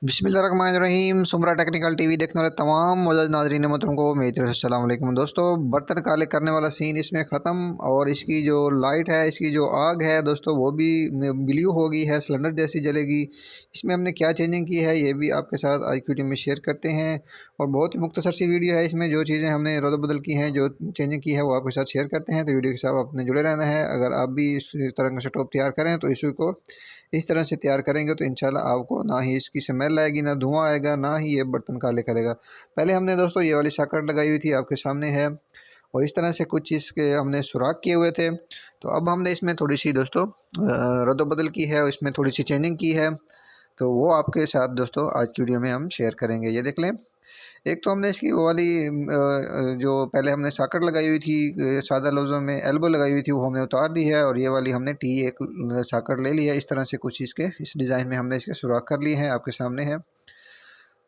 बिस्मिल्लाहिर्रहमानिर्रहीम। सुमरा technical TV देखने वाले तमाम मौजूद नाज़रीन मोहतरम को मेरी तरफ से अस्सलाम वालेकुम। दोस्तों, बर्तन काले करने वाला सीन इसमें ख़त्म और इसकी जो लाइट है, इसकी जो आग है दोस्तों, वो भी ब्लू हो गई है, सिलेंडर जैसी जलेगी। इसमें हमने क्या चेंजिंग की है ये भी आपके साथ आज की वीडियो में शेयर करते हैं और बहुत ही मुख्तसर सी वीडियो है। इसमें जो चीज़ें हमने रद्द बदल की हैं, जो चेंजिंग की है, वो आपके साथ शेयर करते हैं। तो वीडियो के साथ आपने जुड़े रहना है। अगर आप भी इस तरह का स्टोव तैयार करें तो इसी को इस तरह से तैयार करेंगे तो इंशाल्लाह आपको ना ही इसकी स्मेल आएगी, ना धुआं आएगा, ना ही ये बर्तन काले करेगा। पहले हमने दोस्तों ये वाली सॉकेट लगाई हुई थी, आपके सामने है, और इस तरह से कुछ इसके हमने सुराख किए हुए थे। तो अब हमने इसमें थोड़ी सी दोस्तों रद्द-बदल की है और इसमें थोड़ी सी चेंजिंग की है। तो वो आपके साथ दोस्तों आज की वीडियो में हम शेयर करेंगे। ये देख लें। एक तो हमने इसकी वो वाली जो पहले हमने सॉकेट लगाई हुई थी, सादा लफ्ज़ों में एल्बो लगाई हुई थी, वो हमने उतार दी है और ये वाली हमने टी एक सॉकेट ले ली है। इस तरह से कुछ इसके इस डिज़ाइन में हमने इसके सुराख कर लिए हैं, आपके सामने है।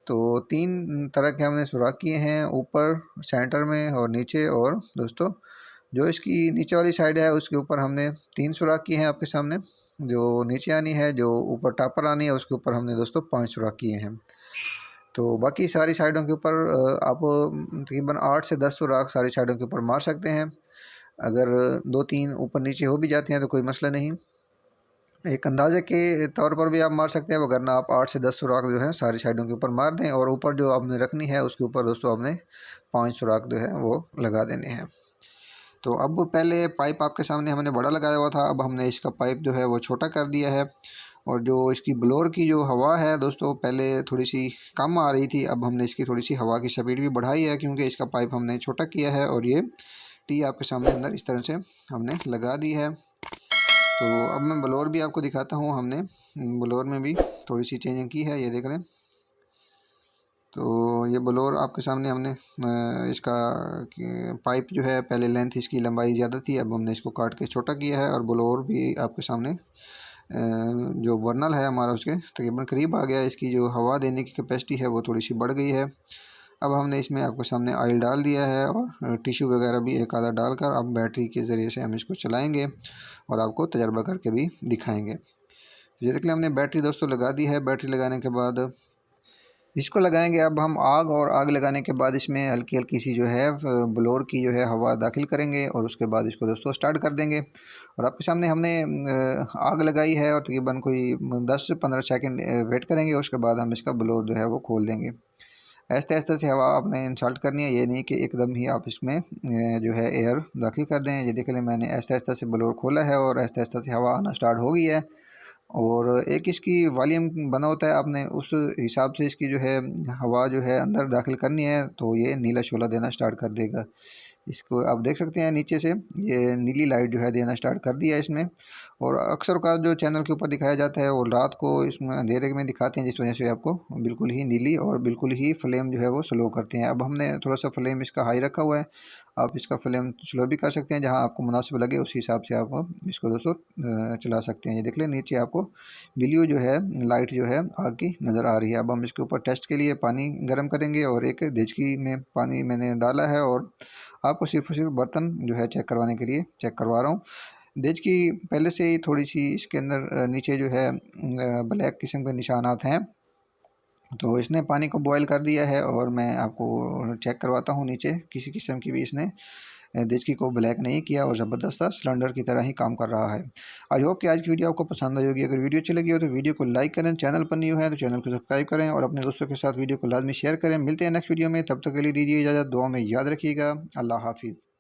तो 3 तरह के हमने सुराख किए हैं, ऊपर, सेंटर में और नीचे। और दोस्तों जो इसकी नीचे वाली साइड है उसके ऊपर हमने 3 सुराख किए हैं, आपके सामने। जो नीचे आनी है, जो ऊपर टॉपर आनी है, उसके ऊपर हमने दोस्तों 5 सुराख किए हैं। तो बाकी सारी साइडों के ऊपर आप तकरीबन 8 से 10 सुराख सारी साइडों के ऊपर मार सकते हैं। अगर 2-3 ऊपर नीचे हो भी जाते हैं तो कोई मसला नहीं। एक अंदाज़े के तौर पर भी आप मार सकते हैं, वरना आप 8 से 10 सुराख जो है सारी साइडों के ऊपर मार दें और ऊपर जो आपने रखनी है उसके ऊपर दोस्तों आपने 5 सुराख जो है वो लगा देने हैं। तो अब पहले पाइप आपके सामने हमने बड़ा लगाया हुआ था, अब हमने इसका पाइप जो है वो छोटा कर दिया है। और जो इसकी ब्लोअर की जो हवा है दोस्तों, पहले थोड़ी सी कम आ रही थी, अब हमने इसकी थोड़ी सी हवा की स्पीड भी बढ़ाई है क्योंकि इसका पाइप हमने छोटा किया है। और ये टी आपके सामने अंदर इस तरह से हमने लगा दी है। तो अब मैं ब्लोअर भी आपको दिखाता हूँ। हमने ब्लोअर में भी थोड़ी सी चेंजिंग की है, ये देख लें। तो ये ब्लोअर आपके सामने हमने इसका पाइप जो है, पहले लेंथ इसकी लंबाई ज़्यादा थी, अब हमने इसको काट के छोटा किया है। और ब्लोअर भी आपके सामने जो बर्नल है हमारा उसके तकरीबन करीब आ गया है। इसकी जो हवा देने की कैपेसिटी है वो थोड़ी सी बढ़ गई है। अब हमने इसमें आपके सामने ऑयल डाल दिया है और टिश्यू वगैरह भी एक आधा डालकर अब बैटरी के ज़रिए से हम इसको चलाएंगे और आपको तजर्बा करके भी दिखाएंगे। तो जैसे कि हमने बैटरी दोस्तों लगा दी है। बैटरी लगाने के बाद इसको लगाएंगे। अब हम आग और आग लगाने के बाद इसमें हल्की हल्की सी जो है ब्लोअर की जो है हवा दाखिल करेंगे और उसके बाद इसको दोस्तों स्टार्ट कर देंगे। और आपके सामने हमने आग लगाई है और तकरीबन कोई 10 से 15 सेकंड वेट करेंगे। उसके बाद हम इसका ब्लोअर जो है वो खोल देंगे। आहिस्ते आहिस्ते से हवा आपने इंसर्ट करनी है, ये नहीं कि एकदम ही आप इसमें जो है एयर दाखिल कर दें। ये देख लें, मैंने आहिस्ते आहिस्ते से ब्लोअर खोला है और आहिस्ते आहिस्ते से हवा आना स्टार्ट हो गई है। और एक इसकी वॉल्यूम बना होता है, आपने उस हिसाब से इसकी जो है हवा जो है अंदर दाखिल करनी है तो ये नीला शोला देना स्टार्ट कर देगा। इसको आप देख सकते हैं नीचे से ये नीली लाइट जो है देना स्टार्ट कर दिया है इसमें। और अक्सर का जो चैनल के ऊपर दिखाया जाता है वो रात को इसमें अंधेरे में दिखाते हैं, जिस वजह से आपको बिल्कुल ही नीली और बिल्कुल ही फ्लेम जो है वो स्लो करते हैं। अब हमने थोड़ा सा फ्लेम इसका हाई रखा हुआ है, आप इसका फ्लेम स्लो भी कर सकते हैं, जहां आपको मुनासिब लगे उस हिसाब से आप इसको दोस्तों चला सकते हैं। ये देख लें, नीचे आपको ब्लू जो है लाइट जो है आग की नज़र आ रही है। अब हम इसके ऊपर टेस्ट के लिए पानी गर्म करेंगे और एक देचकी में पानी मैंने डाला है और आपको सिर्फ और सिर्फ बर्तन जो है चेक करवाने के लिए चेक करवा रहा हूँ। देचकी पहले से ही थोड़ी सी इसके अंदर नीचे जो है ब्लैक किस्म के निशानात हैं, तो इसने पानी को बॉयल कर दिया है। और मैं आपको चेक करवाता हूँ, नीचे किसी किस्म की भी इसने देचकी को ब्लैक नहीं किया और ज़बरदस्त सिलेंडर की तरह ही काम कर रहा है। आई होप कि आज की वीडियो आपको पसंद आई होगी। अगर वीडियो अच्छी लगी हो तो वीडियो को लाइक करें, चैनल पर न्यू है तो चैनल को सब्सक्राइब करें और अपने दोस्तों के साथ वीडियो को लाजमी शेयर करें। मिलते हैं नेक्स्ट वीडियो में, तब तक के लिए दीजिए इजाज़त। दुआ में याद रखिएगा। अल्लाह हाफिज़।